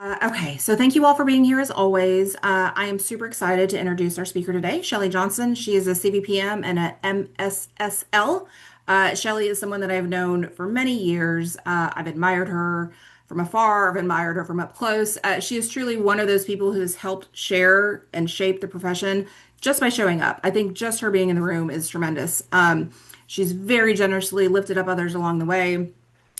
Okay, so thank you all for being here as always. I am super excited to introduce our speaker today, Shelley Johnson. She is a CVPM and a MSSL. Shelley is someone that I've known for many years. I've admired her from afar, I've admired her from up close. She is truly one of those people who has helped share and shape the profession just by showing up. I think just her being in the room is tremendous. She's very generously lifted up others along the way,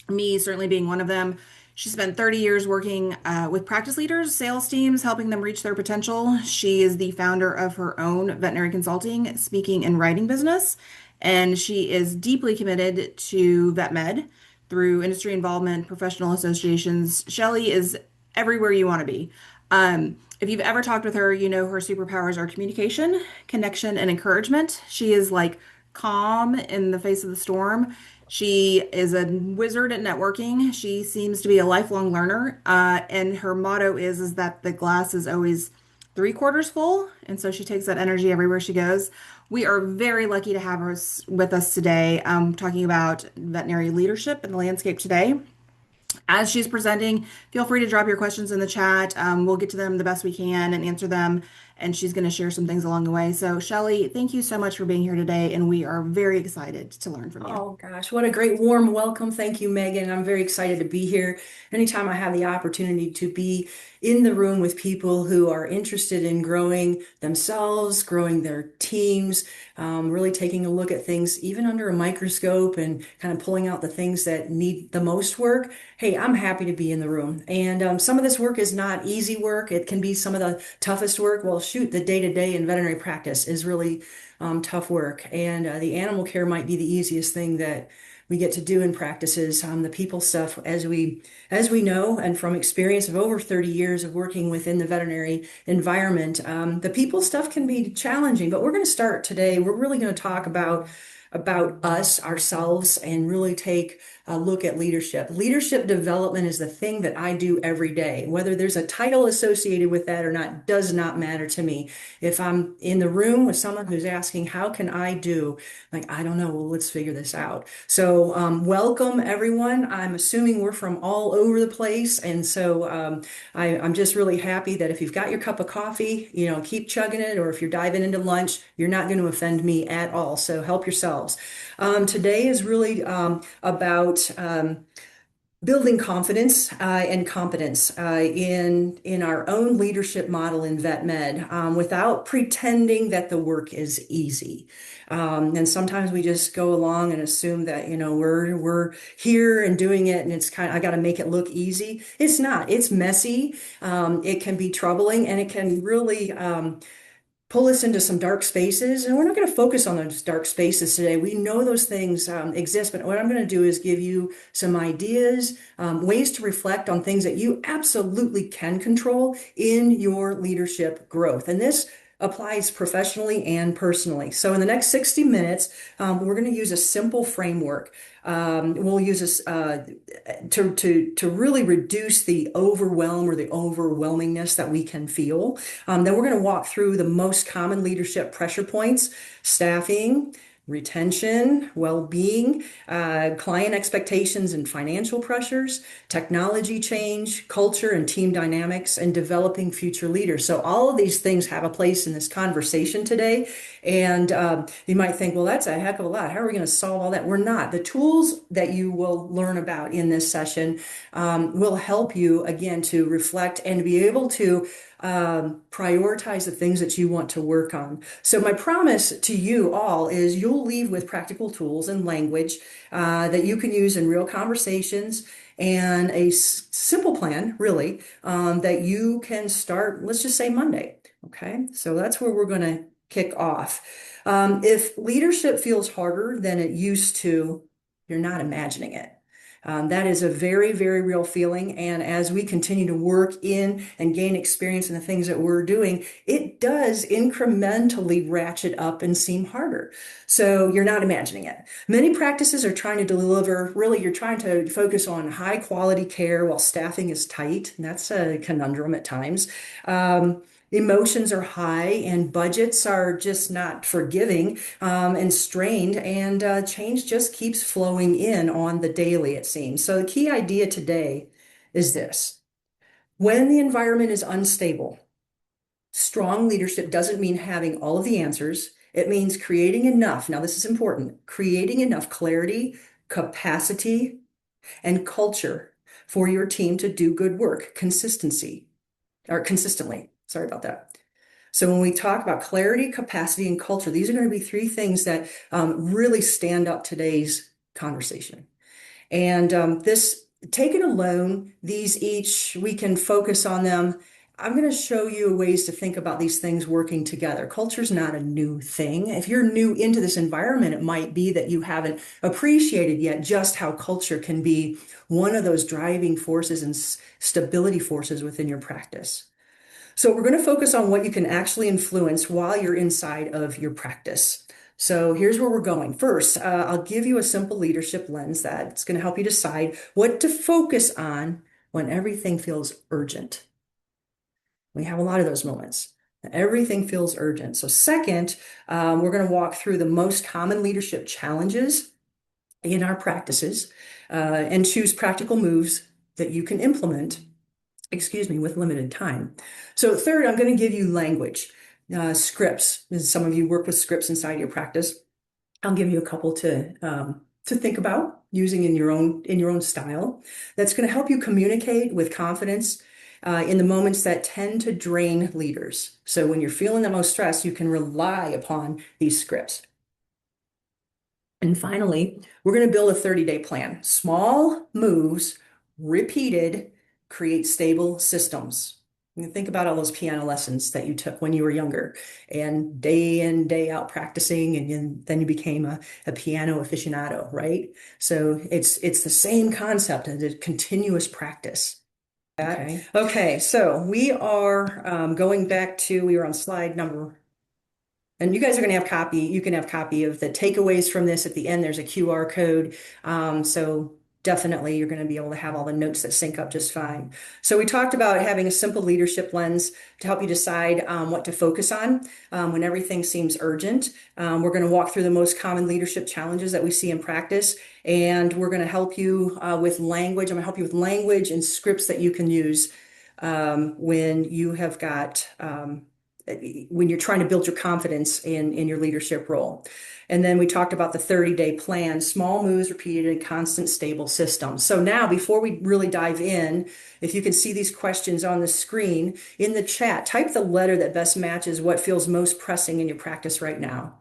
me certainly being one of them. She spent 30 years working with practice leaders, sales teams, helping them reach their potential. She is the founder of her own veterinary consulting, speaking, and writing business. And she is deeply committed to vet med through industry involvement, professional associations. Shelley is everywhere you want to be. If you've ever talked with her, you know her superpowers are communication, connection, and encouragement. She is like calm in the face of the storm. She is a wizard at networking. She seems to be a lifelong learner, and her motto is that the glass is always three-quarters full, and so she takes that energy everywhere she goes. We are very lucky to have her with us today, talking about veterinary leadership in the landscape today. As she's presenting, feel free to drop your questions in the chat. We'll get to them the best we can and answer them. And she's going to share some things along the way. So, Shelley, thank you so much for being here today. And we are very excited to learn from you. Oh gosh, what a great warm welcome. Thank you, Megan. I'm very excited to be here. Anytime I have the opportunity to be in the room with people who are interested in growing themselves, growing their teams, really taking a look at things even under a microscope and kind of pulling out the things that need the most work. Hey, I'm happy to be in the room. And some of this work is not easy work. It can be some of the toughest work. Well, shoot, the day-to-day in veterinary practice is really tough work. And the animal care might be the easiest thing that we get to do in practices. The people stuff, as we know, and from experience of over 30 years of working within the veterinary environment, the people stuff can be challenging. But we're going to start today. We're really going to talk about us, ourselves, and really take a look at leadership. Leadership development is the thing that I do every day. Whether there's a title associated with that or not does not matter to me. If I'm in the room with someone who's asking, how can I do? Like, I don't know. Well, let's figure this out. So, welcome everyone. I'm assuming we're from all over the place. And so, I'm just really happy that if you've got your cup of coffee, keep chugging it, or if you're diving into lunch, you're not going to offend me at all. So help yourselves. Today is really about building confidence and competence in our own leadership model in vet med without pretending that the work is easy. And sometimes we just go along and assume that we're here and doing it, and it's kind of I got to make it look easy. It's not. It's messy. It can be troubling, and it can really pull us into some dark spaces. And we're not going to focus on those dark spaces today. We know those things exist, but what I'm going to do is give you some ideas, ways to reflect on things that you absolutely can control in your leadership growth. And this applies professionally and personally. So in the next 60 minutes, we're going to use a simple framework. We'll use this to really reduce the overwhelm or the overwhelmingness that we can feel. Then we're going to walk through the most common leadership pressure points: staffing, retention, well-being, client expectations and financial pressures, technology change, culture and team dynamics, and developing future leaders. So all of these things have a place in this conversation today. And you might think, well, that's a heck of a lot. How are we going to solve all that? We're not. The tools that you will learn about in this session will help you, again, to reflect and be able to prioritize the things that you want to work on. So my promise to you all is you'll leave with practical tools and language that you can use in real conversations, and a simple plan, really, that you can start, let's just say Monday. Okay, so that's where we're going to kick off. If leadership feels harder than it used to, you're not imagining it. That is a very, very real feeling. And as we continue to work in and gain experience in the things that we're doing, it does incrementally ratchet up and seem harder. So you're not imagining it. Many practices are trying to deliver, really, you're trying to focus on high quality care while staffing is tight. And that's a conundrum at times. Emotions are high and budgets are just not forgiving and strained, and change just keeps flowing in on the daily, it seems. So the key idea today is this: When the environment is unstable, strong leadership doesn't mean having all of the answers. It means creating enough. Now, this is important, creating enough clarity, capacity, and culture for your team to do good work, consistency, or consistently. Sorry about that. So when we talk about clarity, capacity, and culture, these are going to be three things that really stand up today's conversation. And this, taken alone, these each, we can focus on them. I'm going to show you ways to think about these things working together. Culture is not a new thing. If you're new into this environment, it might be that you haven't appreciated yet just how culture can be one of those driving forces and stability forces within your practice. So we're going to focus on what you can actually influence while you're inside of your practice. So here's where we're going. First, I'll give you a simple leadership lens that's going to help you decide what to focus on when everything feels urgent. We have a lot of those moments. Everything feels urgent. So second, we're going to walk through the most common leadership challenges in our practices and choose practical moves that you can implement, with limited time. So third, I'm going to give you language, scripts. Some of you work with scripts inside your practice. I'll give you a couple to think about using in your own style. That's going to help you communicate with confidence in the moments that tend to drain leaders. So when you're feeling the most stress, you can rely upon these scripts. And finally, we're going to build a 30-day plan. Small moves, repeated, create stable systems. You can think about all those piano lessons that you took when you were younger and day in, day out practicing, and then you became a piano aficionado, right? So it's the same concept as a continuous practice. Okay. Okay, so we are going back to, we were on slide number. And you guys are going to have copy. You can have copy of the takeaways from this at the end. There's a QR code. So definitely you're going to be able to have all the notes that sync up just fine. So we talked about having a simple leadership lens to help you decide what to focus on when everything seems urgent. We're going to walk through the most common leadership challenges that we see in practice. And we're going to help you with language. I'm going to help you with language and scripts that you can use when you have got when you're trying to build your confidence in your leadership role. And then we talked about the 30-day plan, small moves repeated in constant, stable systems. So now, before we really dive in, if you can see these questions on the screen, in the chat, type the letter that best matches what feels most pressing in your practice right now.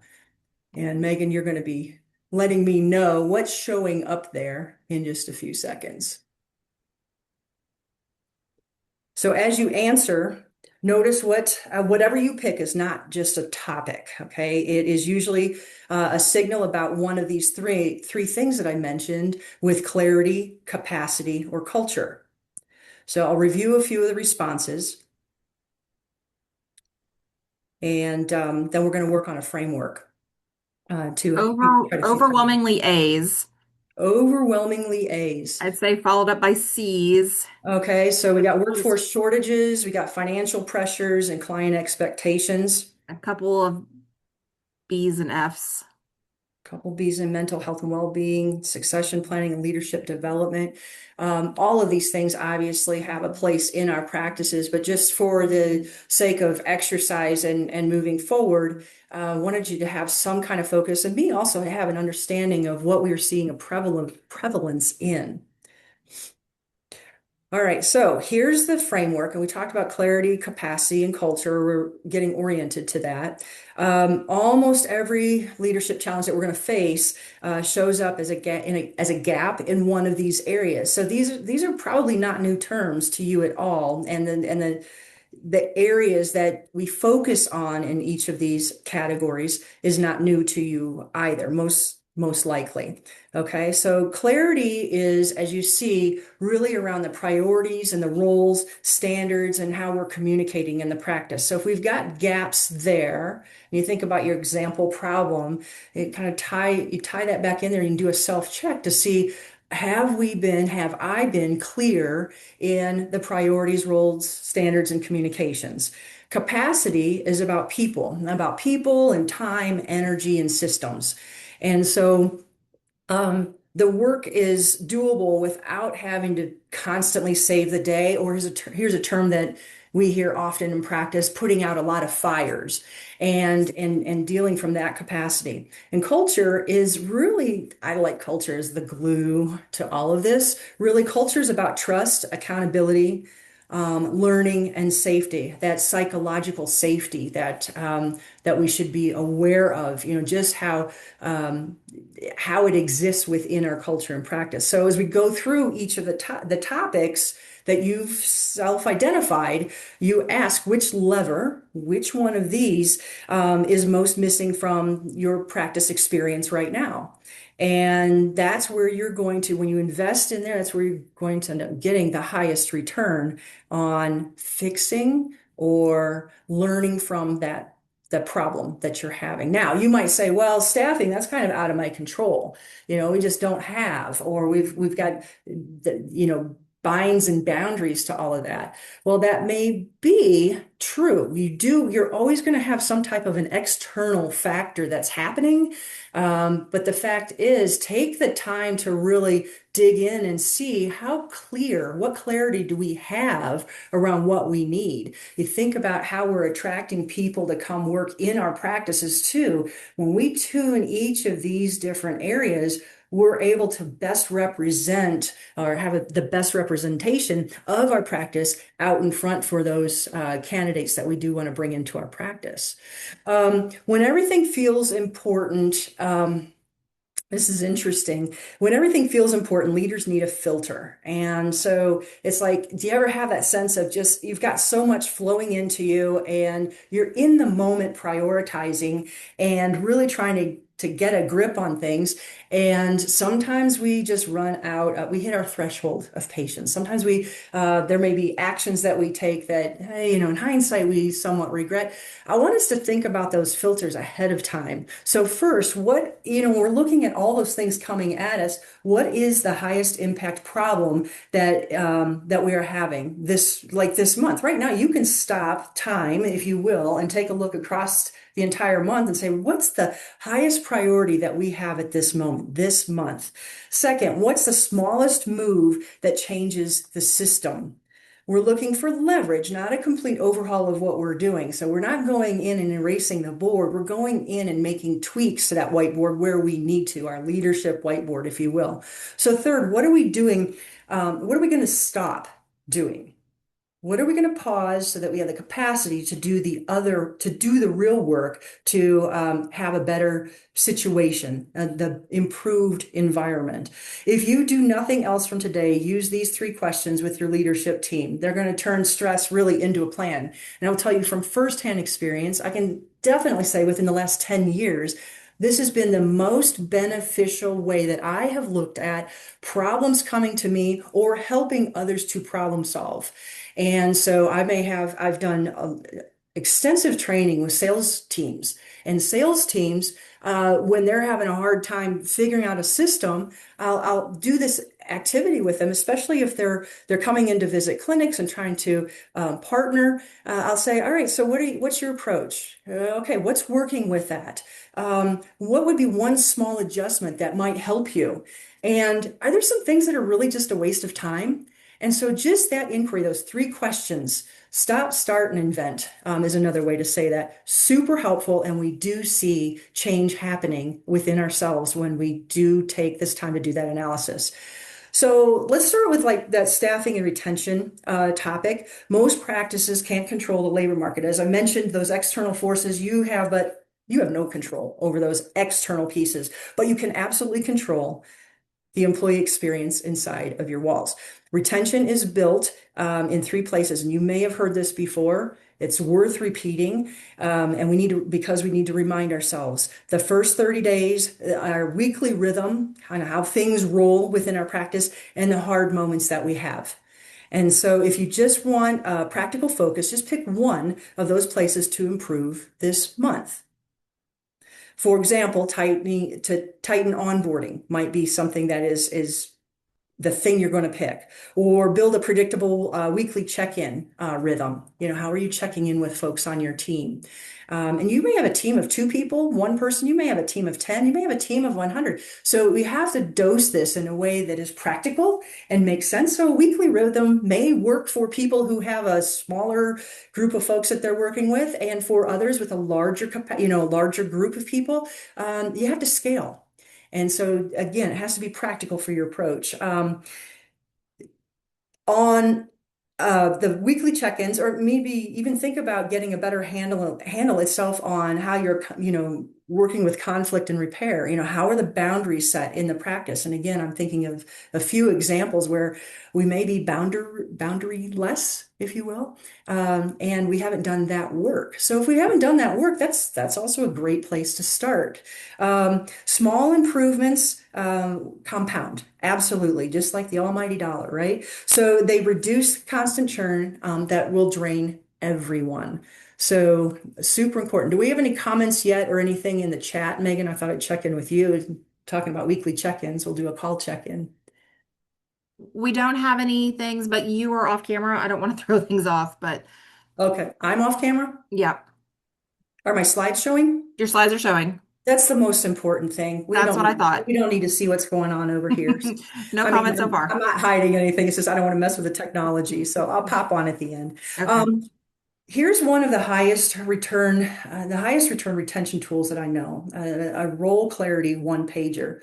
And Megan, you're going to be letting me know what's showing up there in just a few seconds. So as you answer, notice whatever you pick is not just a topic, okay? It is usually a signal about one of these three things that I mentioned with clarity, capacity, or culture. So I'll review a few of the responses, and then we're going to work on a framework to try to see. Overwhelmingly A's. Overwhelmingly A's. I'd say followed up by C's. Okay, so we got workforce shortages, we got financial pressures and client expectations. A couple of B's and F's. Couple B's in mental health and well-being, succession planning and leadership development. All of these things obviously have a place in our practices, but just for the sake of exercise and moving forward, wanted you to have some kind of focus and me also have an understanding of what we are seeing a prevalence in. All right, so here's the framework, and we talked about clarity, capacity, and culture. We're getting oriented to that. Almost every leadership challenge that we're going to face shows up as a gap in one of these areas. So these are probably not new terms to you at all, and the areas that we focus on in each of these categories is not new to you either. Most likely. Okay, so clarity is, as you see, really around the priorities and the roles, standards, and how we're communicating in the practice. So if we've got gaps there, and you think about your example problem, it kind of you tie that back in there and you can do a self-check to see, have I been clear in the priorities, roles, standards, and communications? Capacity is about people and time, energy, and systems. And so the work is doable without having to constantly save the day, or here's a term that we hear often in practice, putting out a lot of fires and dealing from that capacity. And culture is really, I like culture as the glue to all of this. Really, culture is about trust, accountability, learning, and safety. That psychological safety that we should be aware of. Just how it exists within our culture and practice. So as we go through each of the topics that you've self-identified, you ask which lever, which one of these is most missing from your practice experience right now. And that's where you're going to, when you invest in there, that's where you're going to end up getting the highest return on fixing or learning from the problem that you're having. Now, you might say, well, staffing, that's kind of out of my control. We just don't have, or we've got binds and boundaries to all of that. Well, that may be true. You're always going to have some type of an external factor that's happening. But the fact is, take the time to really dig in and see what clarity do we have around what we need. You think about how we're attracting people to come work in our practices too. When we tune each of these different areas, we're able to best represent or have the best representation of our practice out in front for those candidates that we do want to bring into our practice. When everything feels important, this is interesting. When everything feels important, leaders need a filter. And so it's like, do you ever have that sense of just, you've got so much flowing into you and you're in the moment prioritizing and really trying to get a grip on things. And sometimes we just run out, we hit our threshold of patience. Sometimes there may be actions that we take that, hey, in hindsight, we somewhat regret. I want us to think about those filters ahead of time. So first, we're looking at all those things coming at us. What is the highest impact problem that we are having this month? Right now, you can stop time, if you will, and take a look across the entire month and say, what's the highest priority that we have at this moment, this month? Second, what's the smallest move that changes the system? We're looking for leverage, not a complete overhaul of what we're doing. So we're not going in and erasing the board. We're going in and making tweaks to that whiteboard where we need to, our leadership whiteboard, if you will. So third, what are we doing? What are we going to stop doing? What are we going to pause so that we have the capacity to do the real work to have a better situation, the improved environment? If you do nothing else from today, use these 3 questions with your leadership team. They're going to turn stress really into a plan. And I'll tell you from firsthand experience, I can definitely say within the last 10 years, this has been the most beneficial way that I have looked at problems coming to me or helping others to problem solve. And so I've done extensive training with sales teams, and sales teams, when they're having a hard time figuring out a system, I'll do this activity with them, especially if they're coming in to visit clinics and trying to partner. I'll say, all right, so what's your approach? Okay, what's working with that? What would be one small adjustment that might help you? And are there some things that are really just a waste of time? And so just that inquiry, those 3 questions, stop, start, and invent, is another way to say that. Super helpful. And we do see change happening within ourselves when we do take this time to do that analysis. So let's start with that staffing and retention topic. Most practices can't control the labor market. As I mentioned, those external forces but you have no control over those external pieces, but you can absolutely control the employee experience inside of your walls. Retention is built in 3 places, and you may have heard this before. It's worth repeating, and because we need to remind ourselves. The first 30 days, our weekly rhythm, kind of how things roll within our practice, and the hard moments that we have. And so if you just want a practical focus, just pick one of those places to improve this month. For example, tighten onboarding might be something that is the thing you're going to pick, or build a predictable weekly check-in rhythm. How are you checking in with folks on your team? And you may have a team of two people, one person, you may have a team of 10, you may have a team of 100. So we have to dose this in a way that is practical and makes sense. So a weekly rhythm may work for people who have a smaller group of folks that they're working with, and for others with a larger, a larger group of people, you have to scale. And so again, it has to be practical for your approach. On the weekly check-ins, or maybe even think about getting a better handle itself on how you're, working with conflict and repair. How are the boundaries set in the practice? And again, I'm thinking of a few examples where we may be boundary less, if you will, and we haven't done that work. So if we haven't done that work, that's also a great place to start. Small improvements compound, absolutely, just like the almighty dollar, right? So they reduce constant churn that will drain everyone. So super important. Do we have any comments yet or anything in the chat, Megan? I thought I'd check in with you. Talking about weekly check-ins, we'll do a call check-in. We don't have any things, but you are off camera. I don't want to throw things off, but Okay, I'm off camera. yeah, Are my slides showing? your slides are showing. That's the most important thing. We That's what I don't thought. we don't need to see what's going on over here. No I mean, comments so I'm far. not hiding anything. It's just I don't want to mess with the technology, so I'll pop on at the end. Okay. Um, Here's one of the highest return retention tools that I know, a role clarity one pager.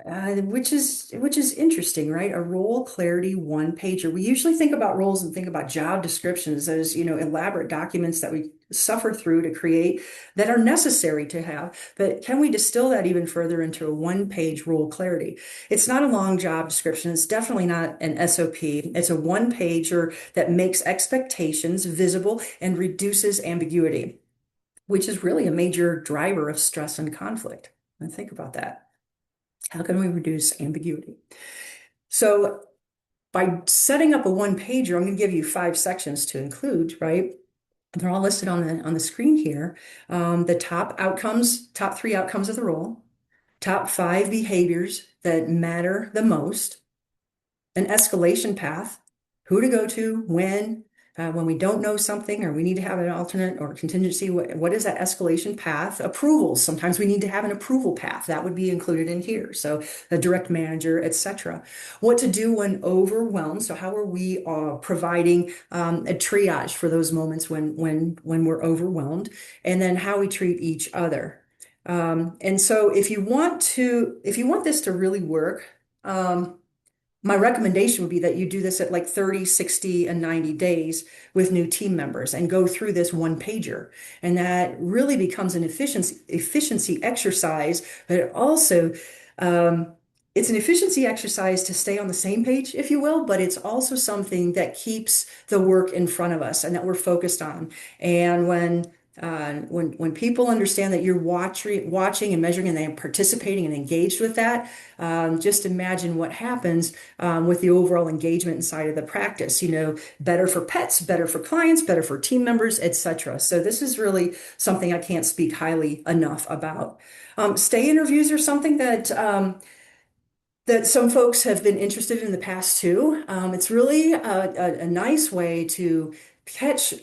Which is interesting, right? A role clarity one pager. We usually think about roles and think about job descriptions as, elaborate documents that we suffer through to create that are necessary to have. But can we distill that even further into a one-page role clarity? It's not a long job description. It's definitely not an SOP. It's a one pager that makes expectations visible and reduces ambiguity, which is really a major driver of stress and conflict. And think about that. How can we reduce ambiguity? So by setting up a one pager, I'm going to give you 5 sections to include, right? They're all listed on the screen here. The top 3 outcomes of the role, top 5 behaviors that matter the most, an escalation path, who to go to, when we don't know something or we need to have an alternate or contingency, what is that escalation path? Approvals. Sometimes we need to have an approval path. That would be included in here. So the direct manager, etc. What to do when overwhelmed. So how are we providing a triage for those moments when we're overwhelmed, and then how we treat each other. And so if you want this to really work, my recommendation would be that you do this at like 30, 60, and 90 days with new team members and go through this one pager. And that really becomes an efficiency exercise, but it also, it's an efficiency exercise to stay on the same page, if you will, but it's also something that keeps the work in front of us and that we're focused on. And when people understand that you're watching and measuring and they're participating and engaged with that, just imagine what happens with the overall engagement inside of the practice. Better for pets, better for clients, better for team members, etc. So this is really something I can't speak highly enough about. Stay interviews are something that some folks have been interested in the past too. It's really a nice way to catch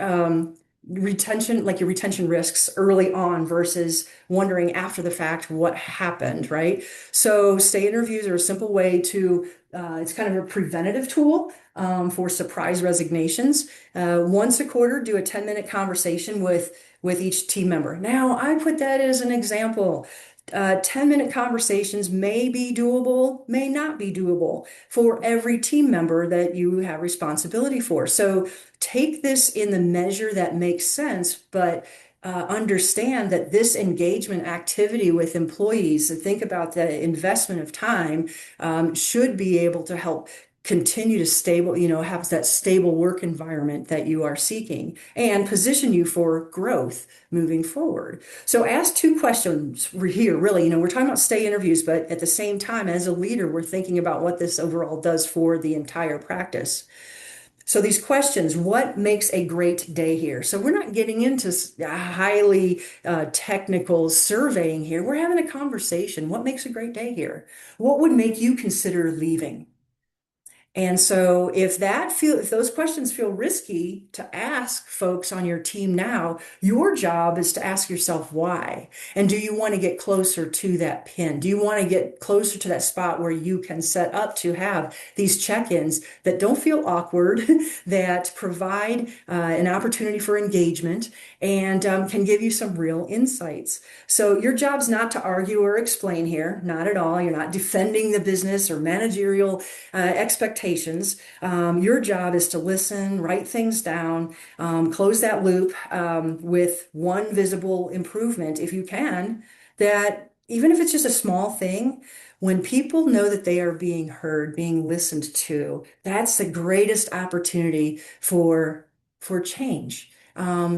retention, like your retention risks early on versus wondering after the fact what happened, right? So stay interviews are a simple way to, it's kind of a preventative tool for surprise resignations. Once a quarter, do a 10-minute conversation with each team member. Now, I put that as an example. 10-minute conversations may be doable, may not be doable for every team member that you have responsibility for. So take this in the measure that makes sense, but understand that this engagement activity with employees, think about the investment of time, should be able to help continue to have that stable work environment that you are seeking and position you for growth moving forward. So ask 2 questions here, really. We're talking about stay interviews, but at the same time, as a leader, we're thinking about what this overall does for the entire practice. So these questions, what makes a great day here? So we're not getting into highly technical surveying here. We're having a conversation. What makes a great day here? What would make you consider leaving? And so if those questions feel risky to ask folks on your team now, your job is to ask yourself why. And do you want to get closer to that pin? Do you want to get closer to that spot where you can set up to have these check-ins that don't feel awkward, that provide an opportunity for engagement and can give you some real insights? So your job's not to argue or explain here, not at all. You're not defending the business or managerial expectations. Your job is to listen, write things down, close that loop with one visible improvement, if you can, that even if it's just a small thing, when people know that they are being heard, being listened to, that's the greatest opportunity for change,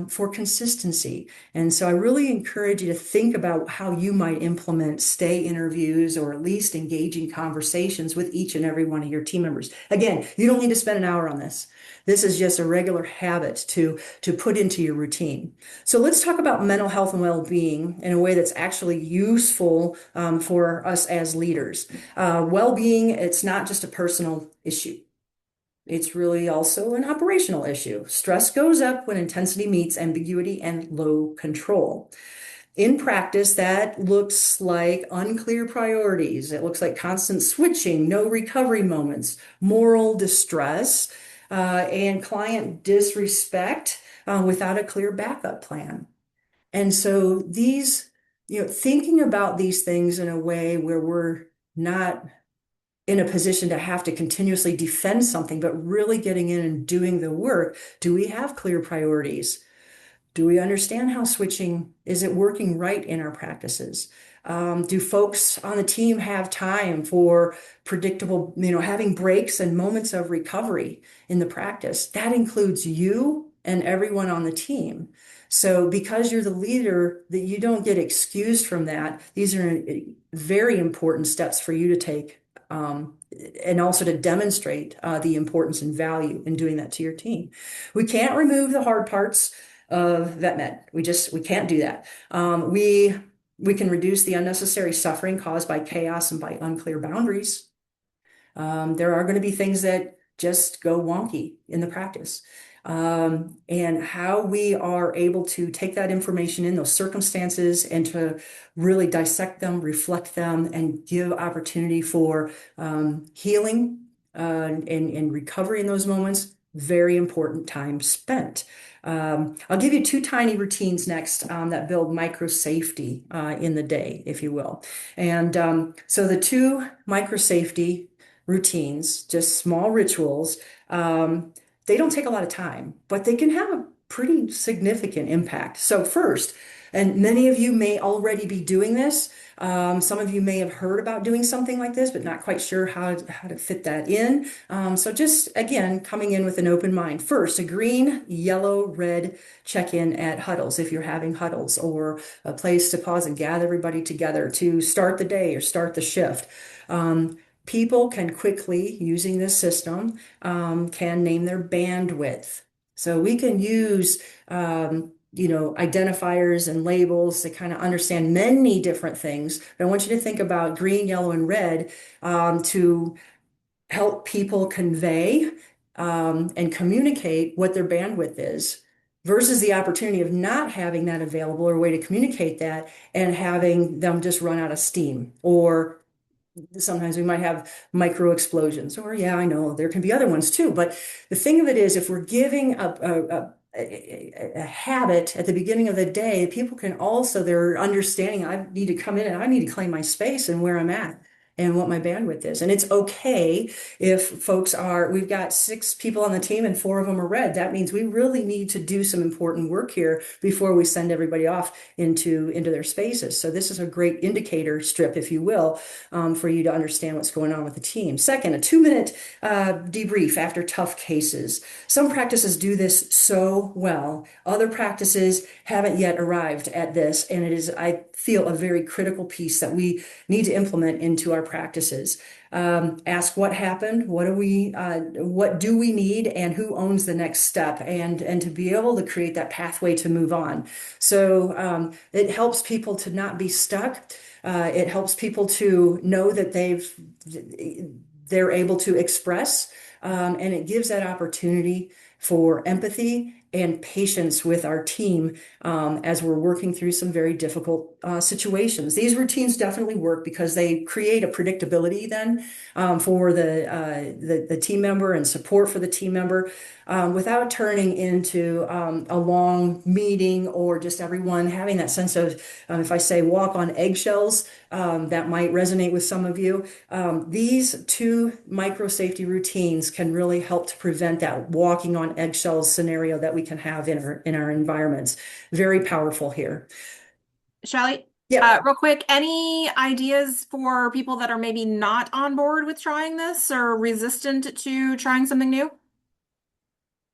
for consistency. And so I really encourage you to think about how you might implement stay interviews or at least engaging conversations with each and every one of your team members. Again, you don't need to spend an hour on this. This is just a regular habit to put into your routine. So let's talk about mental health and well-being in a way that's actually useful for us as leaders. Well-being, it's not just a personal issue. It's really also an operational issue. Stress goes up when intensity meets ambiguity and low control. In practice, that looks like unclear priorities. It looks like constant switching, no recovery moments, moral distress, and client disrespect without a clear backup plan. And so thinking about these things in a way where we're not in a position to have to continuously defend something, but really getting in and doing the work. Do we have clear priorities? Do we understand how switching is it working right in our practices? Do folks on the team have time for predictable, having breaks and moments of recovery in the practice? That includes you and everyone on the team. So because you're the leader, that you don't get excused from that. These are very important steps for you to take, and also to demonstrate the importance and value in doing that to your team. We can't remove the hard parts of vet med. We can't do that. We can reduce the unnecessary suffering caused by chaos and by unclear boundaries. There are going to be things that just go wonky in the practice. And how we are able to take that information in those circumstances and to really dissect them, reflect them, and give opportunity for healing and recovery in those moments. Very important time spent. I'll give you two tiny routines next that build micro safety in the day, if you will. And so the two micro safety routines, just small rituals, they don't take a lot of time, but they can have a pretty significant impact. So first, and many of you may already be doing this. Some of you may have heard about doing something like this, but not quite sure how to fit that in. So just, again, coming in with an open mind. First, a green, yellow, red check-in at huddles, if you're having huddles, or a place to pause and gather everybody together to start the day or start the shift. People can quickly, using this system, can name their bandwidth. So we can use identifiers and labels to kind of understand many different things. But I want you to think about green, yellow, and red to help people convey and communicate what their bandwidth is versus the opportunity of not having that available or a way to communicate that and having them just run out of steam. Or sometimes we might have micro explosions, or yeah, I know there can be other ones too. But the thing of it is, if we're giving a habit at the beginning of the day, people can also, they're understanding, I need to come in and I need to claim my space and where I'm at and what my bandwidth is. And it's okay if we've got 6 people on the team and 4 of them are red. That means we really need to do some important work here before we send everybody off into their spaces. So this is a great indicator strip, if you will, for you to understand what's going on with the team. Second, a 2-minute debrief after tough cases. Some practices do this so well. Other practices haven't yet arrived at this, and it is, I feel, a very critical piece that we need to implement into our practices. Ask what happened, what do we need, and who owns the next step, and to be able to create that pathway to move on. So it helps people to not be stuck. It helps people to know that they're able to express, and it gives that opportunity for empathy and patience with our team as we're working through some very difficult situations. These routines definitely work because they create a predictability then for the team member and support for the team member without turning into a long meeting or just everyone having that sense of, if I say walk on eggshells, that might resonate with some of you. These two micro safety routines can really help to prevent that walking on eggshells scenario that we can have in our environments. Very powerful here. Shelley, Yeah. real quick, any ideas for people that are maybe not on board with trying this or resistant to trying something new?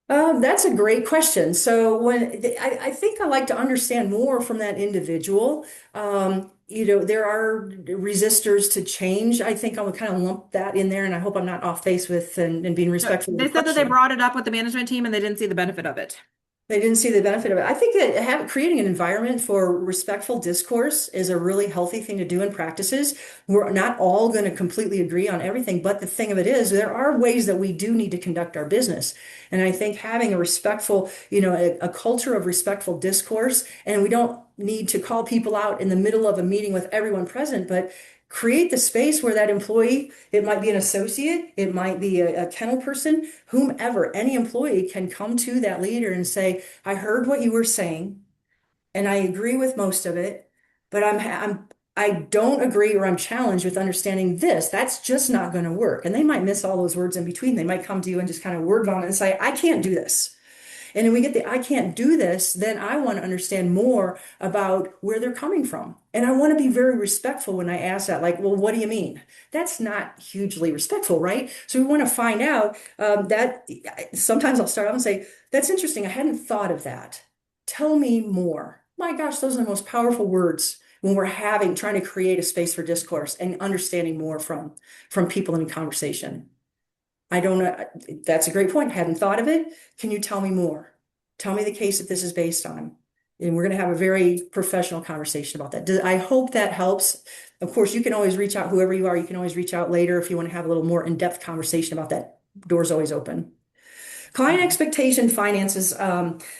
That's a great question. So I think I like to understand more from that individual. There are resistors to change. I think I would kind of lump that in there, and I hope I'm not off base with and being respectful of the They said that they question. brought it up with the management team and they didn't see the benefit of it. They didn't see the benefit of it. I think that creating an environment for respectful discourse is a really healthy thing to do in practices. We're not all going to completely agree on everything, but the thing of it is, there are ways that we do need to conduct our business. And I think having a respectful, a culture of respectful discourse, and we don't need to call people out in the middle of a meeting with everyone present, but create the space where that employee, it might be an associate, it might be a kennel person, whomever, any employee can come to that leader and say, I heard what you were saying, and I agree with most of it, but I don't agree or I'm challenged with understanding this. That's just not going to work. And they might miss all those words in between. They might come to you and just kind of word vomit and say, I can't do this. And then we get the I can't do this, then I want to understand more about where they're coming from. And I want to be very respectful when I ask that, like, well, what do you mean? That's not hugely respectful, right? So we want to find out that sometimes I'll start off and say, that's interesting. I hadn't thought of that. Tell me more. My gosh, those are the most powerful words when we're trying to create a space for discourse and understanding more from people in a conversation. I don't know. That's a great point. Hadn't thought of it. Can you tell me more? Tell me the case that this is based on. And we're going to have a very professional conversation about that. I hope that helps. Of course, you can always reach out, whoever you are, you can always reach out later if you want to have a little more in-depth conversation about that. Door's always open. Client expectation finances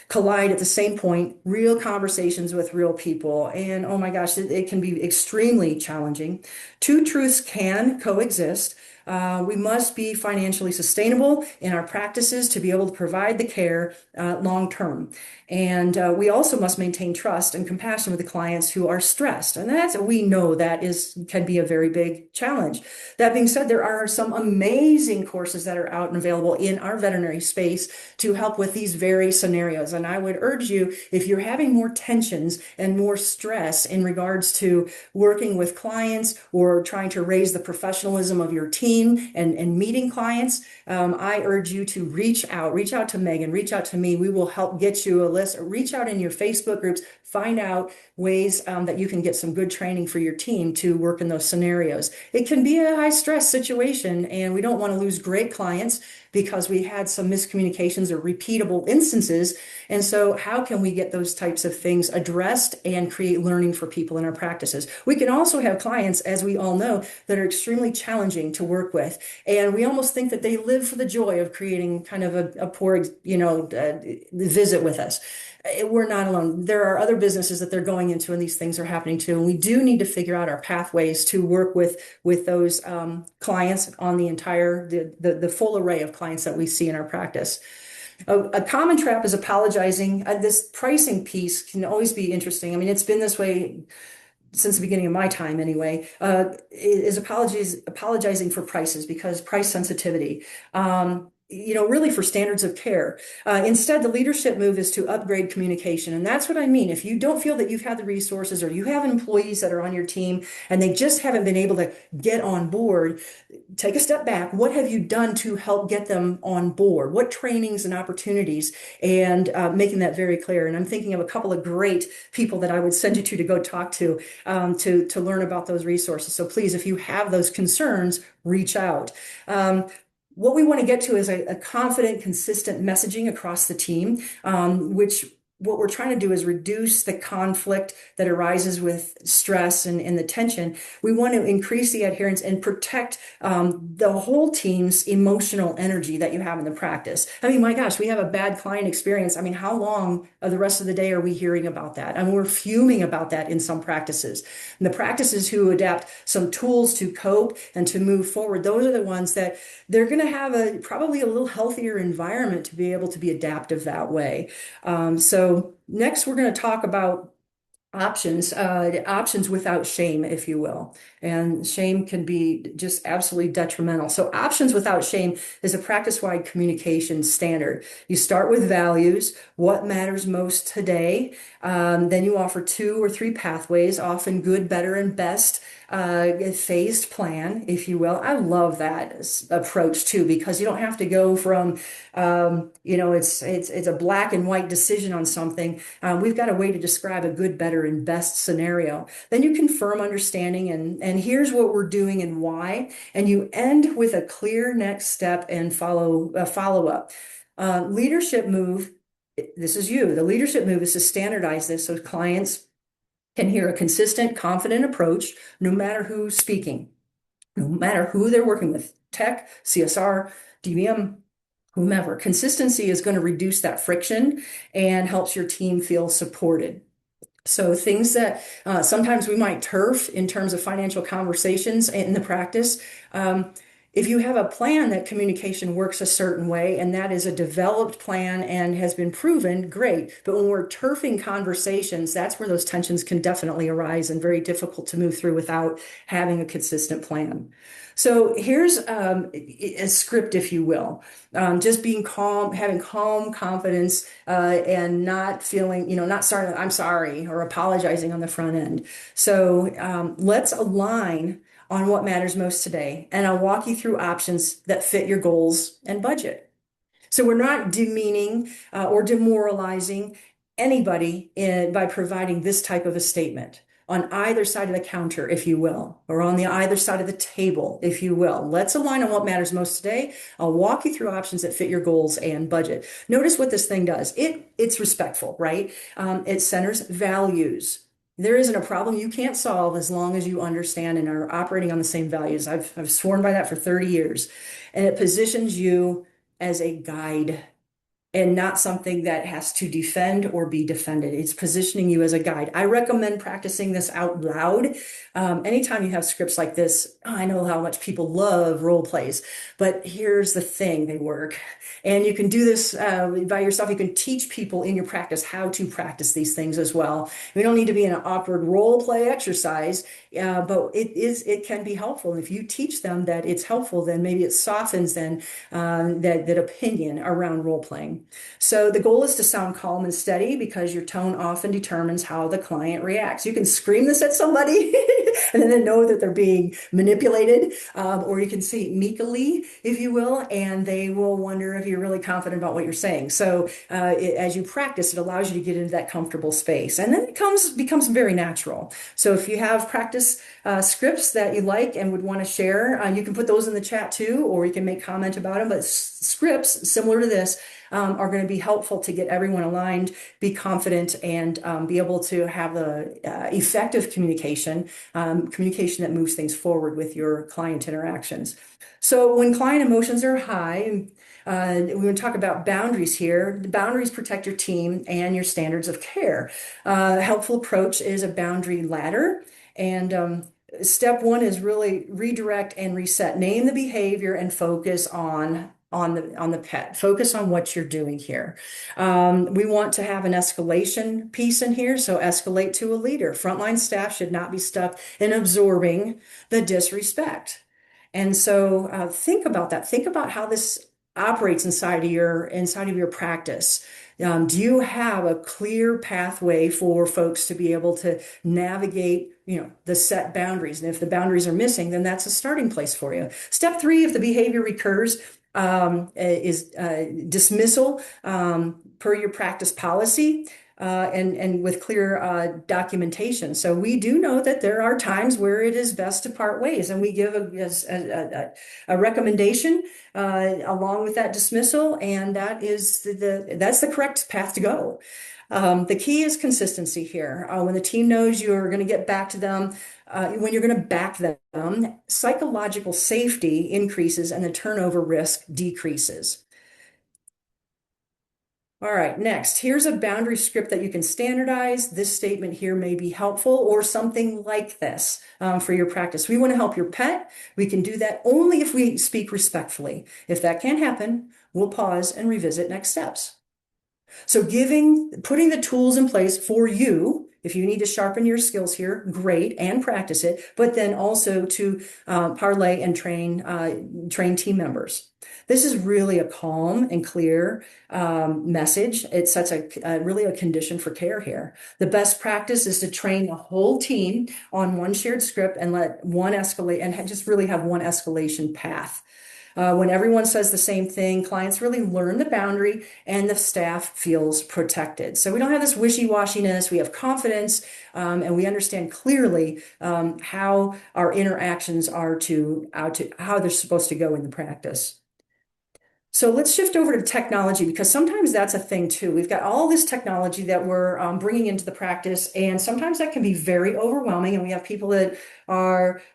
collide at the same point, real conversations with real people. And oh my gosh, it can be extremely challenging. Two truths can coexist. We must be financially sustainable in our practices to be able to provide the care long term. And we also must maintain trust and compassion with the clients who are stressed. And we know that can be a very big challenge. That being said, there are some amazing courses that are out and available in our veterinary space to help with these very scenarios. And I would urge you, if you're having more tensions and more stress in regards to working with clients or trying to raise the professionalism of your team and meeting clients, I urge you to reach out to Megan, reach out to me. We will help get you a list, or reach out in your Facebook groups, find out ways that you can get some good training for your team to work in those scenarios. It can be a high stress situation, and we don't want to lose great clients because we had some miscommunications or repeatable instances. And so how can we get those types of things addressed and create learning for people in our practices? We can also have clients, as we all know, that are extremely challenging to work with. And we almost think that they live for the joy of creating kind of a poor, visit with us. We're not alone. There are other businesses that they're going into, and these things are happening too. And we do need to figure out our pathways to work with those clients on the full array of clients that we see in our practice. A common trap is apologizing. This pricing piece can always be interesting. I mean, it's been this way since the beginning of my time anyway, is apologizing for prices because price sensitivity. Really for standards of care. Instead, the leadership move is to upgrade communication. And that's what I mean. If you don't feel that you've had the resources or you have employees that are on your team and they just haven't been able to get on board, take a step back. What have you done to help get them on board? What trainings and opportunities? And making that very clear. And I'm thinking of a couple of great people that I would send you to go talk to learn about those resources. So please, if you have those concerns, reach out. What we want to get to is a confident, consistent messaging across the team, which what we're trying to do is reduce the conflict that arises with stress and the tension. We want to increase the adherence and protect the whole team's emotional energy that you have in the practice. I mean, my gosh, we have a bad client experience. I mean, how long of the rest of the day are we hearing about that? I mean, we're fuming about that in some practices. And the practices who adapt some tools to cope and to move forward, those are the ones that they're going to have a probably a little healthier environment to be able to be adaptive that way. So next, we're going to talk about options without shame, if you will. And shame can be just absolutely detrimental. So options without shame is a practice-wide communication standard. You start with values, what matters most today. Then you offer 2 or 3 pathways, often good, better, and best. A phased plan, if you will. I love that approach too, because you don't have to go from, it's a black and white decision on something. We've got a way to describe a good, better, and best scenario. Then you confirm understanding and here's what we're doing and why. And you end with a clear next step and follow up. Leadership move. This is you. The leadership move is to standardize this so clients can hear a consistent, confident approach, no matter who's speaking, no matter who they're working with, tech, CSR, DVM, whomever. Consistency is going to reduce that friction and helps your team feel supported. So things that sometimes we might turf in terms of financial conversations in the practice. If you have a plan that communication works a certain way and that is a developed plan and has been proven, great. But when we're turfing conversations, that's where those tensions can definitely arise and very difficult to move through without having a consistent plan. So here's a script, if you will. Just being calm, having calm confidence, and not feeling, not starting, I'm sorry, or apologizing on the front end. So let's align on what matters most today. And I'll walk you through options that fit your goals and budget. So we're not demeaning or demoralizing anybody by providing this type of a statement on either side of the counter, if you will, or on the either side of the table, if you will. Let's align on what matters most today. I'll walk you through options that fit your goals and budget. Notice what this thing does. It's respectful, right? It centers values. There isn't a problem you can't solve as long as you understand and are operating on the same values. I've sworn by that for 30 years. And it positions you as a guide and not something that has to defend or be defended. It's positioning you as a guide. I recommend practicing this out loud. Anytime you have scripts like this, I know how much people love role plays, but here's the thing, they work. And you can do this by yourself. You can teach people in your practice how to practice these things as well. We don't need to be in an awkward role play exercise, but it can be helpful. And if you teach them that it's helpful, then maybe it softens then that opinion around role playing. So the goal is to sound calm and steady because your tone often determines how the client reacts. You can scream this at somebody and then know that they're being manipulated, or you can say it meekly, if you will, and they will wonder if you're really confident about what you're saying. So as you practice, it allows you to get into that comfortable space, and then it becomes very natural. So if you have practice scripts that you like and would want to share, you can put those in the chat too, or you can make comment about them. But scripts similar to this are going to be helpful to get everyone aligned, be confident, and be able to have the effective communication that moves things forward with your client interactions. So when client emotions are high, we're going to talk about boundaries here. The boundaries protect your team and your standards of care. A helpful approach is a boundary ladder. And step 1 is really redirect and reset. Name the behavior and focus on the pet. Focus on what you're doing here. We want to have an escalation piece in here, so escalate to a leader. Frontline staff should not be stuck in absorbing the disrespect. And so think about that. Think about how this operates inside of your practice. Do you have a clear pathway for folks to be able to navigate, the set boundaries? And if the boundaries are missing, then that's a starting place for you. Step 3, if the behavior recurs, is dismissal per your practice policy. and with clear documentation. So we do know that there are times where it is best to part ways, and we give a recommendation along with that dismissal, and that is that's the correct path to go. The key is consistency here. When the team knows you're going to get back to them, when you're going to back them, psychological safety increases and the turnover risk decreases. All right, next, here's a boundary script that you can standardize. This statement here may be helpful, or something like this for your practice. We want to help your pet. We can do that only if we speak respectfully. If that can't happen, we'll pause and revisit next steps. So putting the tools in place for you, if you need to sharpen your skills here, great, and practice it, but then also to parlay and train team members. This is really a calm and clear message. It sets really a condition for care here. The best practice is to train the whole team on one shared script and let one escalate and just really have one escalation path. When everyone says the same thing, clients really learn the boundary and the staff feels protected. So we don't have this wishy-washiness, we have confidence, and we understand clearly how our interactions are how they're supposed to go in the practice. So let's shift over to technology, because sometimes that's a thing too. We've got all this technology that we're bringing into the practice, and sometimes that can be very overwhelming. And we have people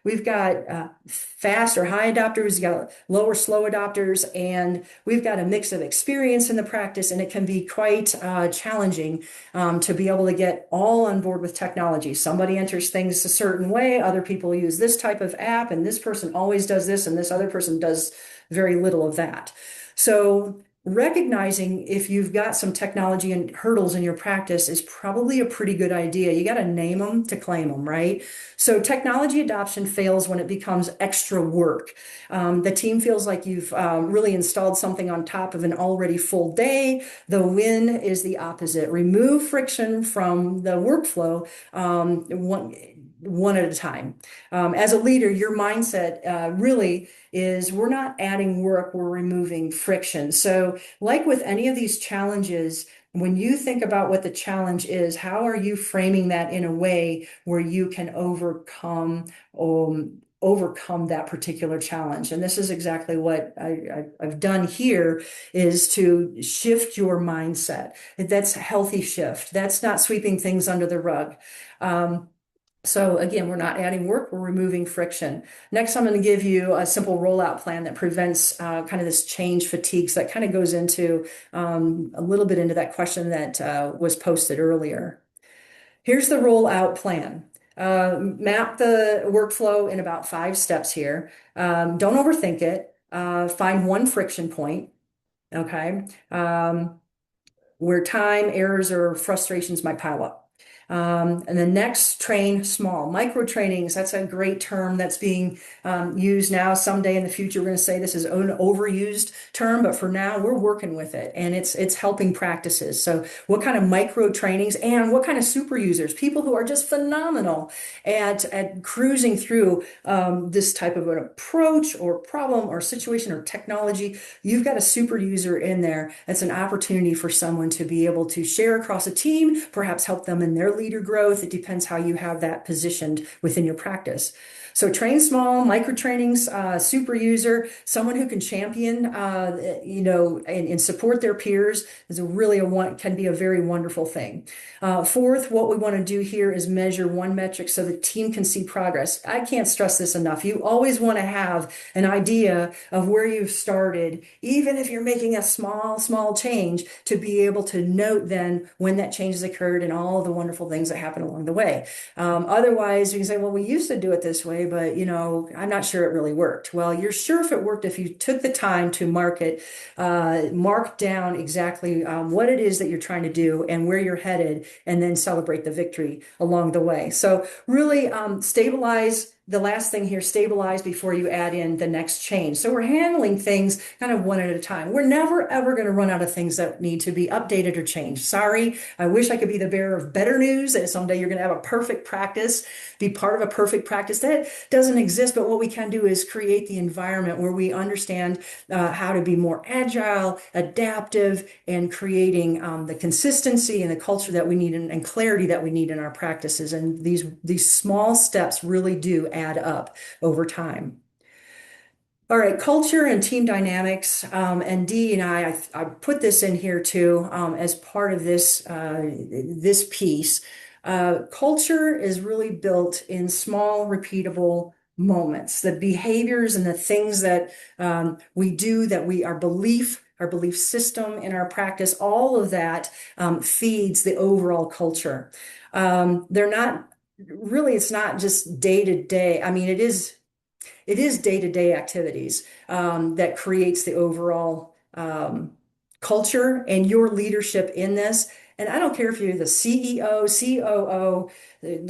we've got fast or high adopters, we've got lower, slow adopters, and we've got a mix of experience in the practice, and it can be quite challenging to be able to get all on board with technology. Somebody enters things a certain way, other people use this type of app, and this person always does this, and this other person does very little of that. So recognizing if you've got some technology and hurdles in your practice is probably a pretty good idea. You got to name them to claim them, right? So technology adoption fails when it becomes extra work. The team feels like you've really installed something on top of an already full day. The win is the opposite. Remove friction from the workflow. One at a time. As a leader, your mindset really is we're not adding work, we're removing friction. So, like with any of these challenges, when you think about what the challenge is, how are you framing that in a way where you can overcome that particular challenge? And this is exactly what I've done here, is to shift your mindset. That's a healthy shift. That's not sweeping things under the rug. So again, we're not adding work, we're removing friction. Next, I'm going to give you a simple rollout plan that prevents kind of this change fatigue. So that kind of goes into a little bit into that question that was posted earlier. Here's the rollout plan. Map the workflow in about 5 steps here. Don't overthink it. Find one friction point, okay, where time, errors, or frustrations might pile up. And then next, train small. Micro trainings, that's a great term that's being used now. Someday in the future, we're going to say this is an overused term, but for now, we're working with it, and it's helping practices. So what kind of micro trainings and what kind of super users, people who are just phenomenal at cruising through this type of an approach or problem or situation or technology. You've got a super user in there. That's an opportunity for someone to be able to share across a team, perhaps help them in their leader growth. It depends how you have that positioned within your practice. So train small, micro trainings, super user, someone who can champion, and support their peers is can be a very wonderful thing. Fourth, what we want to do here is measure one metric so the team can see progress. I can't stress this enough. You always want to have an idea of where you've started, even if you're making a small change, to be able to note then when that change has occurred and all the wonderful things that happen along the way. Otherwise, you can say, well, we used to do it this way, but I'm not sure it really worked. Well, you're sure if it worked if you took the time to mark down exactly what it is that you're trying to do and where you're headed, and then celebrate the victory along the way. So really stabilize the last thing here, stabilize before you add in the next change. So we're handling things kind of one at a time. We're never ever going to run out of things that need to be updated or changed. Sorry, I wish I could be the bearer of better news that someday you're going to have a perfect practice, be part of a perfect practice. That doesn't exist, but what we can do is create the environment where we understand how to be more agile, adaptive, and creating the consistency and the culture that we need and clarity that we need in our practices. And these small steps really do add up over time. All right, culture and team dynamics, and Dee and I put this in here too as part of this piece. Culture is really built in small, repeatable moments. The behaviors and the things that we do, that our belief system in our practice, all of that feeds the overall culture. They're not really, it's not just day to day. I mean, it is day-to-day activities that creates the overall culture and your leadership in this. And I don't care if you're the CEO, COO,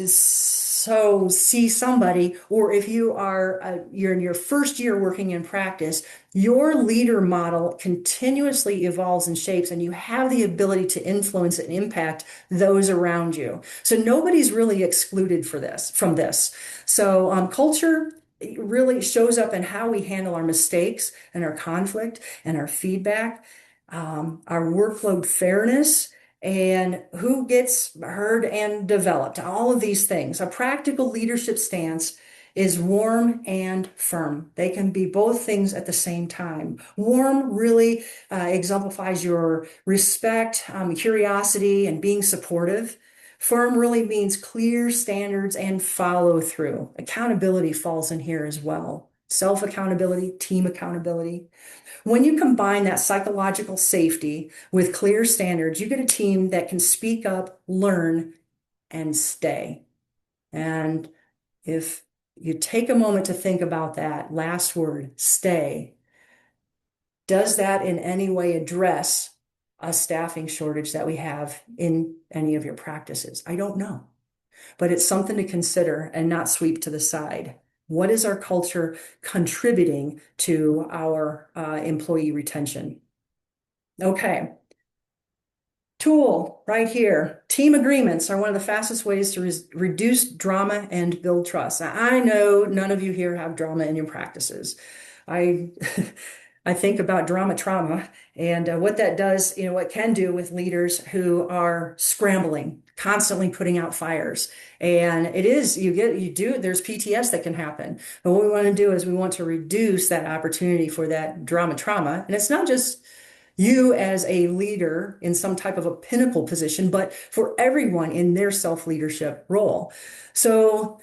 so see somebody, or if you're in your first year working in practice, your leader model continuously evolves and shapes, and you have the ability to influence and impact those around you. So nobody's really excluded from this. So culture really shows up in how we handle our mistakes and our conflict and our feedback, our workload fairness, and who gets heard and developed. All of these things. A practical leadership stance is warm and firm. They can be both things at the same time. Warm really exemplifies your respect, curiosity, and being supportive. Firm really means clear standards and follow through. Accountability falls in here as well. Self-accountability, team accountability. When you combine that psychological safety with clear standards, you get a team that can speak up, learn, and stay. And if you take a moment to think about that last word, stay, does that in any way address a staffing shortage that we have in any of your practices? I don't know, but it's something to consider and not sweep to the side. What is our culture contributing to our employee retention? Okay. Tool right here. Team agreements are one of the fastest ways to reduce drama and build trust. Now, I know none of you here have drama in your practices. I I think about drama trauma and what that does, what it can do with leaders who are scrambling, constantly putting out fires. And there's PTS that can happen. But what we want to do is we want to reduce that opportunity for that drama trauma. And it's not just you as a leader in some type of a pinnacle position, but for everyone in their self-leadership role. So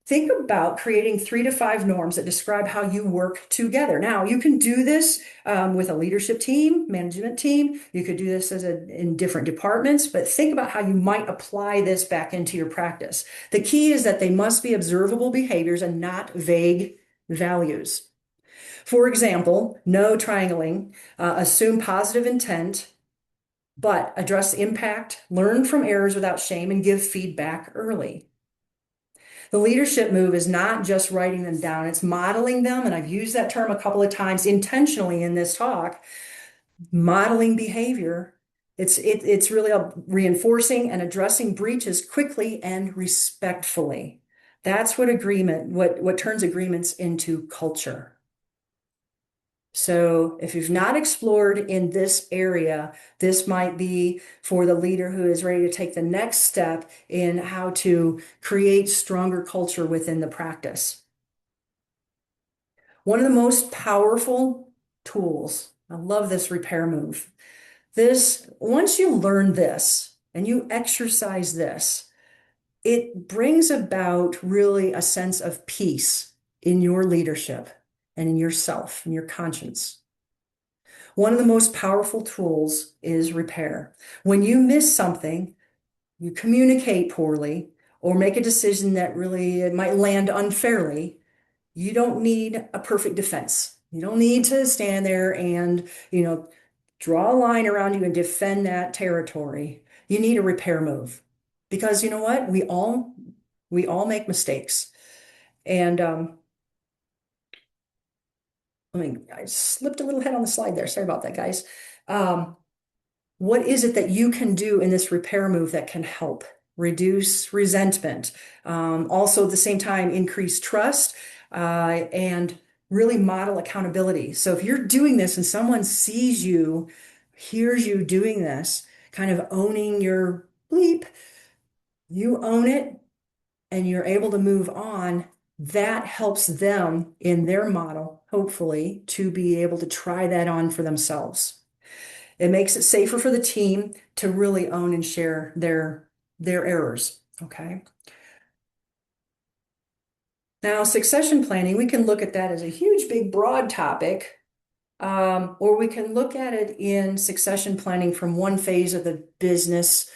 think about creating 3 to 5 norms that describe how you work together. Now, you can do this with a leadership team, management team. You could do this in different departments, but think about how you might apply this back into your practice. The key is that they must be observable behaviors and not vague values. For example, no triangling, assume positive intent, but address impact, learn from errors without shame, and give feedback early. The leadership move is not just writing them down, it's modeling them. And I've used that term a couple of times intentionally in this talk, modeling behavior. It's really reinforcing and addressing breaches quickly and respectfully. That's what turns agreements into culture. So if you've not explored in this area, this might be for the leader who is ready to take the next step in how to create stronger culture within the practice. One of the most powerful tools, I love this repair move. Once you learn this and you exercise this, it brings about really a sense of peace in your leadership and in yourself and your conscience. One of the most powerful tools is repair. When you miss something, you communicate poorly, or make a decision that really it might land unfairly, you don't need a perfect defense. You don't need to stand there and, draw a line around you and defend that territory. You need a repair move. Because you know what? We all make mistakes. And I slipped a little head on the slide there. Sorry about that, guys. Um, what is it that you can do in this repair move that can help reduce resentment? Also, at the same time, increase trust and really model accountability. So, if you're doing this and someone sees you, hears you doing this, kind of owning your bleep, you own it and you're able to move on, that helps them in their model, hopefully, to be able to try that on for themselves. It makes it safer for the team to really own and share their errors. Okay. Now, succession planning, we can look at that as a huge, big, broad topic, or we can look at it in succession planning from one phase of the business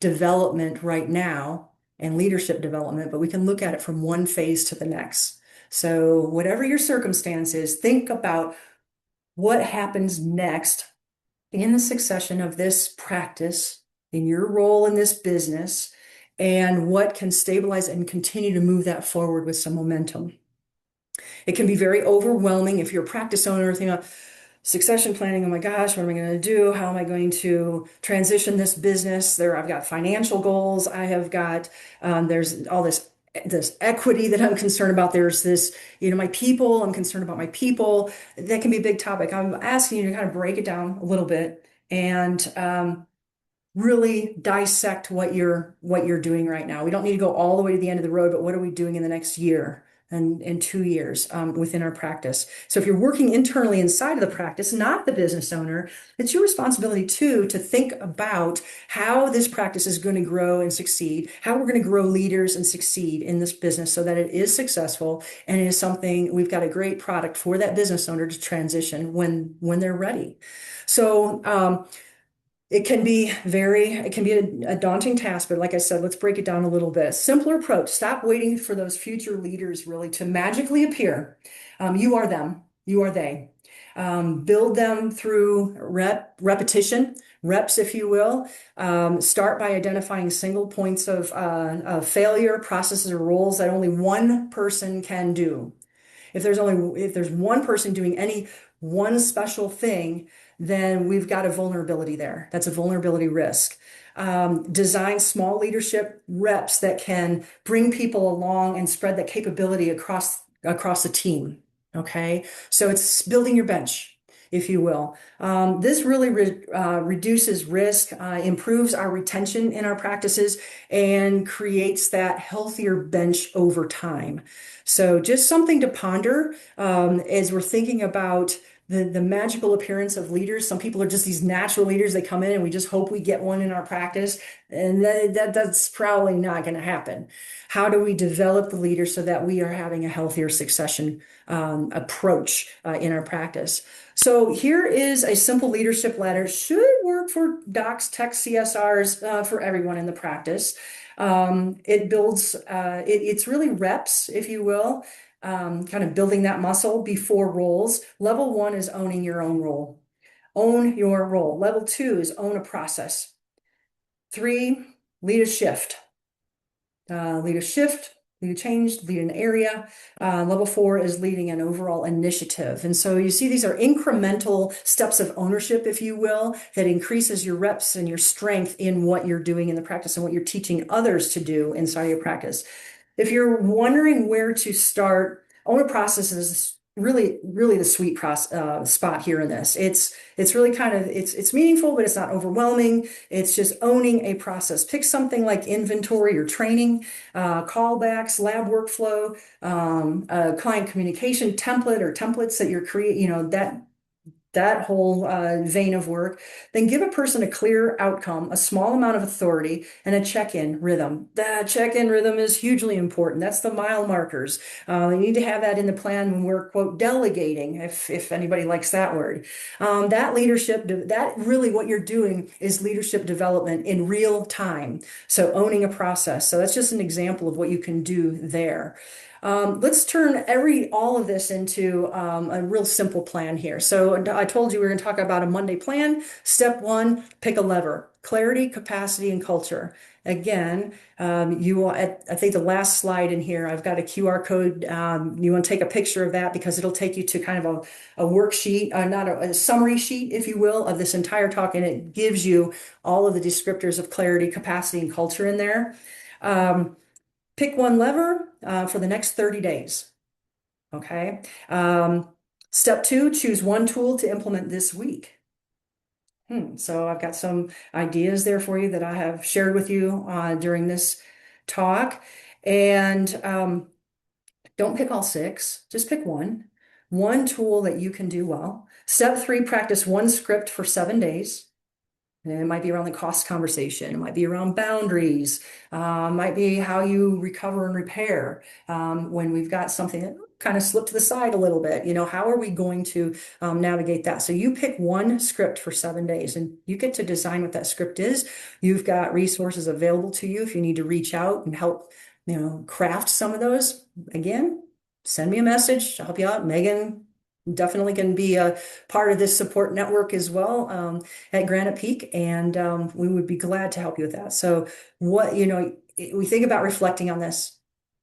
development right now and leadership development, but we can look at it from one phase to the next. So, whatever your circumstance is, think about what happens next in the succession of this practice, in your role in this business, and what can stabilize and continue to move that forward with some momentum. It can be very overwhelming if you're a practice owner, thinking, succession planning, oh my gosh, what am I going to do? How am I going to transition this business? I've got financial goals. I have got, there's all this equity that I'm concerned about. There's this, my people, I'm concerned about my people. That can be a big topic. I'm asking you to kind of break it down a little bit and really dissect what you're doing right now. We don't need to go all the way to the end of the road, but what are we doing in the next year and in 2 years within our practice? So if you're working internally inside of the practice, not the business owner, it's your responsibility too to think about how this practice is going to grow and succeed, how we're going to grow leaders and succeed in this business so that it is successful and it is something we've got a great product for that business owner to transition when they're ready. So it can be a daunting task, but like I said, let's break it down a little bit. Simpler approach. Stop waiting for those future leaders really to magically appear. You are them. You are they. Build them through repetition, reps, if you will. Start by identifying single points of failure, processes, or roles that only one person can do. If there's one person doing any one special thing, then we've got a vulnerability there. That's a vulnerability risk. Design small leadership reps that can bring people along and spread that capability across the team. Okay, so it's building your bench, if you will. This really reduces risk, improves our retention in our practices, and creates that healthier bench over time. So just something to ponder as we're thinking about the magical appearance of leaders. Some people are just these natural leaders. They come in and we just hope we get one in our practice. And that's probably not going to happen. How do we develop the leaders so that we are having a healthier succession approach in our practice? So here is a simple leadership ladder. Should work for docs, techs, CSRs, for everyone in the practice. It's really reps, if you will, kind of building that muscle before roles. Level 1 is owning your own role. Own your role. Level 2 is own a process. 3, lead a shift. Lead a shift, lead a change, lead an area. Level 4 is leading an overall initiative. And so you see these are incremental steps of ownership, if you will, that increases your reps and your strength in what you're doing in the practice and what you're teaching others to do inside your practice. If you're wondering where to start, owner process is really, really the sweet spot here in this. It's really kind of it's meaningful, but it's not overwhelming. It's just owning a process. Pick something like inventory or training, callbacks, lab workflow, client communication template or templates that you're creating. That whole vein of work, then give a person a clear outcome, a small amount of authority, and a check-in rhythm. That check-in rhythm is hugely important. That's the mile markers. You need to have that in the plan when we're, quote, delegating, if anybody likes that word. That leadership, that really what you're doing is leadership development in real time. So owning a process. So that's just an example of what you can do there. Let's turn all of this into a real simple plan here. So I told you we were going to talk about a Monday plan. Step one, pick a lever: clarity, capacity, and culture. Again, you will, I think the last slide in here, I've got a QR code. You want to take a picture of that because it'll take you to kind of a worksheet, not a summary sheet, if you will, of this entire talk. And it gives you all of the descriptors of clarity, capacity, and culture in there. Um, Pick one lever for the next 30 days. Okay. Step two, choose one tool to implement this week. So I've got some ideas there for you that I have shared with you during this talk. And don't pick all six, just pick one tool that you can do well. Step three, practice one script for 7 days. And it might be around the cost conversation. It might be around boundaries. Might be how you recover and repair when we've got something that kind of slipped to the side a little bit. How are we going to navigate that? So you pick one script for 7 days, and you get to design what that script is. You've got resources available to you if you need to reach out and help, craft some of those. Again, send me a message. I'll help you out. Megan definitely can be a part of this support network as well at Granite Peak, and we would be glad to help you with that. So we think about reflecting on this.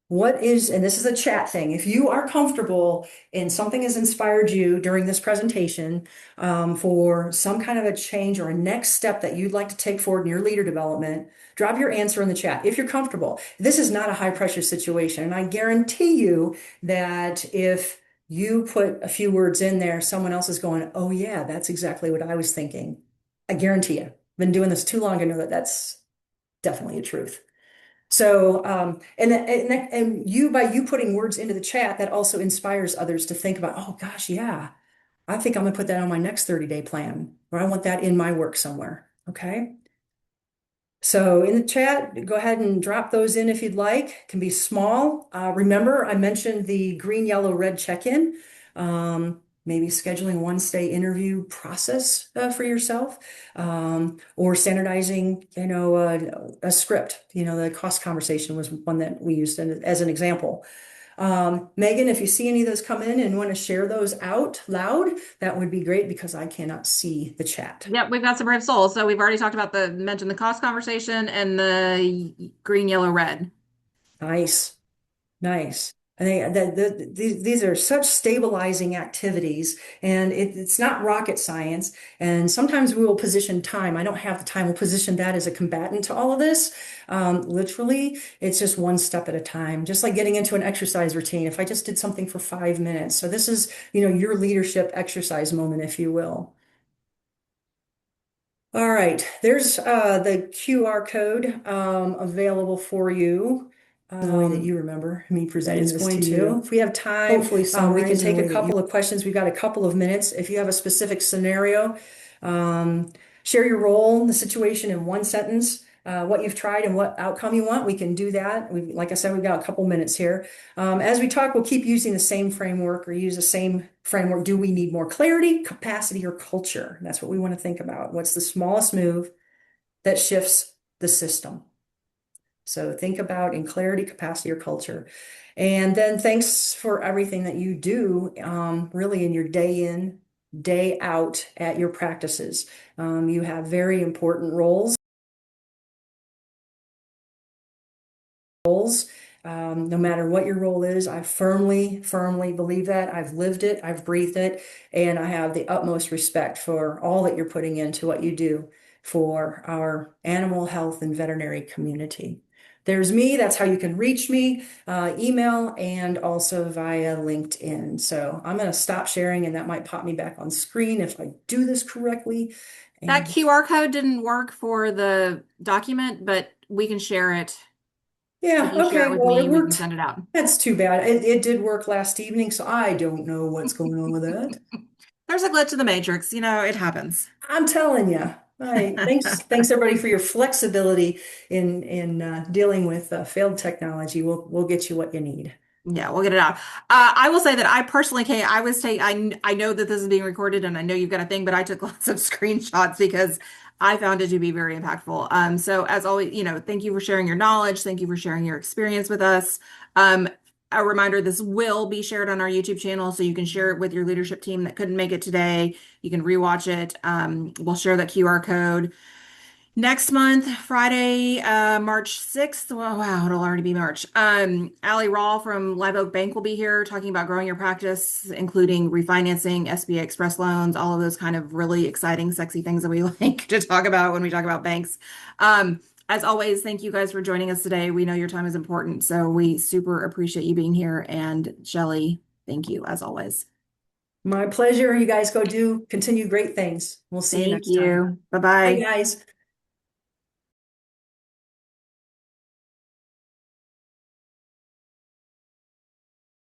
And this is a chat thing, if you are comfortable and something has inspired you during this presentation for some kind of a change or a next step that you'd like to take forward in your leader development, drop your answer in the chat if you're comfortable. This is not a high pressure situation, and I guarantee you that if you put a few words in there, someone else is going, oh yeah, that's exactly what I was thinking. I guarantee you. I've been doing this too long to know that that's definitely a truth. So, and you, by you putting words into the chat, that also inspires others to think about, oh gosh, yeah, I think I'm gonna put that on my next 30-day plan, or I want that in my work somewhere. Okay. So in the chat, go ahead and drop those in if you'd like. It can be small. Remember, I mentioned the green, yellow, red check-in. Maybe scheduling one stay interview process for yourself, or standardizing, a script. The cost conversation was one that we used as an example. Megan, if you see any of those come in and want to share those out loud, that would be great because I cannot see the chat. Yep, we've got some brave souls. So we've already talked about mentioned the cost conversation and the green, yellow, red. Nice. Nice. I think that these are such stabilizing activities, and it's not rocket science. And sometimes we will position time. I don't have the time. We'll position that as a combatant to all of this. Literally, it's just one step at a time, just like getting into an exercise routine. If I just did something for 5 minutes. So this is, your leadership exercise moment, if you will. All right, there's the QR code available for you in the way that you remember me presenting this to you. If we have time, Hopefully we can summarize in a take way a that you. couple of questions. We've got a couple of minutes. If you have a specific scenario, um, share your role in the situation in one sentence, what you've tried and what outcome you want. We can do that. Like I said, we've got a couple minutes here. As we talk, we'll keep using the same framework or use the same framework. Do we need more clarity, capacity, or culture? That's what we want to think about. What's the smallest move that shifts the system? So think about in clarity, capacity, or culture. And then thanks for everything that you do, really in your day in, day out at your practices. You have very important roles. No matter what your role is, I firmly, firmly believe that. I've lived it, I've breathed it, and I have the utmost respect for all that you're putting into what you do for our animal health and veterinary community. There's me, that's how you can reach me, email and also via LinkedIn. So I'm going to stop sharing, and that might pop me back on screen if I do this correctly. That And QR code didn't work for the document, but we can share it. If yeah, you share it okay, with well, it me, we can worked. send it out. That's too bad. It did work last evening, so I don't know what's going on with that. There's a glitch in the matrix, it happens. I'm telling you. All right. Thanks everybody for your flexibility in dealing with failed technology. We'll get you what you need. Yeah, we'll get it out. I will say that I personally can't. I know that this is being recorded, and I know you've got a thing, but I took lots of screenshots because I found it to be very impactful. So as always, thank you for sharing your knowledge. Thank you for sharing your experience with us. Um, a reminder, this will be shared on our YouTube channel, so you can share it with your leadership team that couldn't make it today. You can rewatch it. We'll share that QR code. Next month, Friday, March 6th. Well, wow, it'll already be March. Allie Rawl from Live Oak Bank will be here talking about growing your practice, including refinancing, SBA Express loans, all of those kind of really exciting, sexy things that we like to talk about when we talk about banks. As always, thank you guys for joining us today. We know your time is important, so we super appreciate you being here. And Shelley, thank you as always. My pleasure. You guys go do continue great things. We'll see you Thank next time. you. Bye, Bye-bye. guys.